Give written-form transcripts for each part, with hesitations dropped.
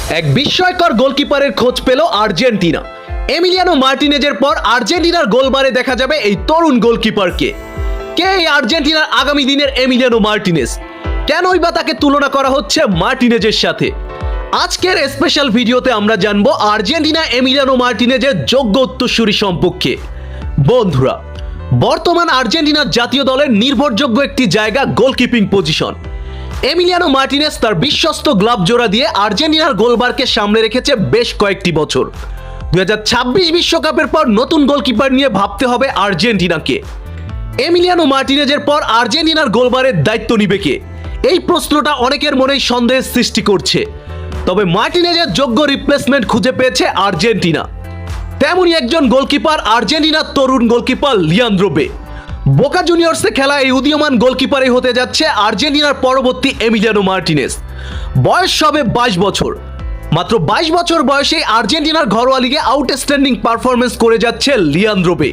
এক বিস্ময়কর গোলকিপারের খোঁজ পেল আর্জেন্টিনা। এমিলিয়ানো মার্টিনেজের পর আর্জেন্টিনার গোলবারে দেখা যাবে এই তরুণ গোলকিপারকে। কে এই আর্জেন্টিনার আগামী দিনের এমিলিয়ানো মার্টিনেজ? কেনই বা তাকে তুলনা করা হচ্ছে মার্টিনেজের সাথে? আজকের স্পেশাল ভিডিওতে আমরা জানবো আর্জেন্টিনা এমিলিয়ানো মার্টিনেজের যোগ্য উত্তরসূরি সম্পর্কে। বন্ধুরা, বর্তমান আর্জেন্টিনার জাতীয় দলের নির্ভরযোগ্য একটি জায়গা গোলকিপিং পজিশন। এমিলিয়ানো মার্টিনেজ তার বিশ্বস্ত গ্লাভ জোড়া দিয়ে আর্জেন্টিনার গোলবারকে সামলে রেখেছে বেশ কয়েকটি বছর। 2026 বিশ্বকাপের পর নতুন গোলকিপার নিয়ে ভাবতে হবে আর্জেন্টিনাকে। এমিলিয়ানো মার্টিনেজের পর আর্জেন্টিনার গোলবারের দায়িত্ব নিবে কে? এই প্রশ্নটা অনেকের মনেই সন্দেহের সৃষ্টি করছে। তবে মার্টিনেজের যোগ্য রিপ্লেসমেন্ট খুঁজে পেয়েছে আর্জেন্টিনা। তেমনই একজন গোলকিপার আর্জেন্টিনার তরুণ গোলকিপার লিয়ান্দ্রো বে। বোকা জুনিয়র্সে খেলা এই উদীয়মান গোলকিপারই হতে যাচ্ছে আর্জেন্টিনার পরবর্তী এমিলিয়ানো মার্টিনেজ। বয়স সবে 22 বছর। মাত্র 22 বছর বয়সে আর্জেন্টিনার ঘরোয়া লিগে আউটস্ট্যান্ডিং পারফরমেন্স করে যাচ্ছে লিয়ান্দ্রো বে।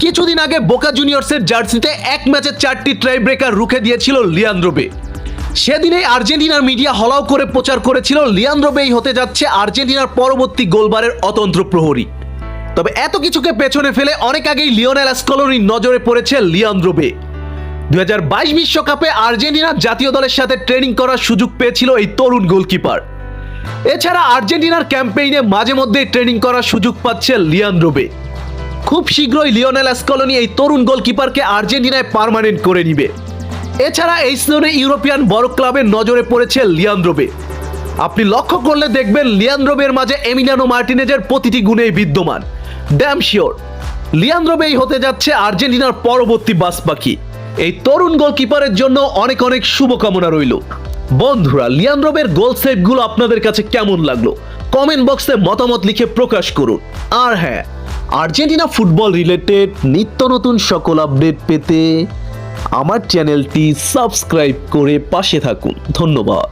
কিছুদিন আগে বোকা জুনিয়র্সের জার্সিতে এক ম্যাচে 4টি ট্রাই ব্রেকার রুখে দিয়েছিল লিয়ান্দ্রো বে। সেদিনেই আর্জেন্টিনার মিডিয়া হলাও করে প্রচার করেছিল লিয়ান্দ্রো বেই হতে যাচ্ছে আর্জেন্টিনার পরবর্তী গোলবারের অতন্ত্র প্রহরী। তবে এত কিছুকে পেছনে ফেলে অনেক আগেই লিওনেল স্কলোনির নজরে পড়েছে লিয়ান্দ্রো বে। 2022 বিশ্বকাপে আর্জেন্টিনার জাতীয় দলের সাথে ট্রেনিং করার সুযোগ পেয়েছিল এই তরুণ গোলকিপার। এছাড়া আর্জেন্টিনার ক্যাম্পেইনে মাঝে মধ্যেই ট্রেনিং করার সুযোগ পাচ্ছে লিয়ান্দ্রো বে। খুব শীঘ্রই লিওনেল স্কলোনি এই তরুণ গোলকিপারকে আর্জেন্টিনায় পার্মানেন্ট করে নিবে। এছাড়া এই সিজনে ইউরোপিয়ান বড় ক্লাবের নজরে পড়েছে লিয়ান্দ্রো বে। আপনি লক্ষ্য করলে দেখবেন লিয়ান্দ্রো বের মাঝে এমিলিয়ানো মার্টিনেজের প্রতিটি গুণেই বিদ্যমান। ড্যাম শিওর লিয়ান্দ্রো বেই হতে যাচ্ছে আর্জেন্টিনার পরবর্তী বাস পাখি। এই তরুণ গোলকিপারের জন্য অনেক অনেক শুভকামনা রইল। বন্ধুরা, লিয়ান্দ্রো বের গোল সেভগুলো আপনাদের কাছে কেমন লাগলো কমেন্ট বক্সে মতামত লিখে প্রকাশ করুন। আর হ্যাঁ, আর্জেন্টিনা ফুটবল রিলেটেড নিত্য নতুন সকল আপডেট পেতে আমার চ্যানেলটি সাবস্ক্রাইব করে পাশে থাকুন। ধন্যবাদ।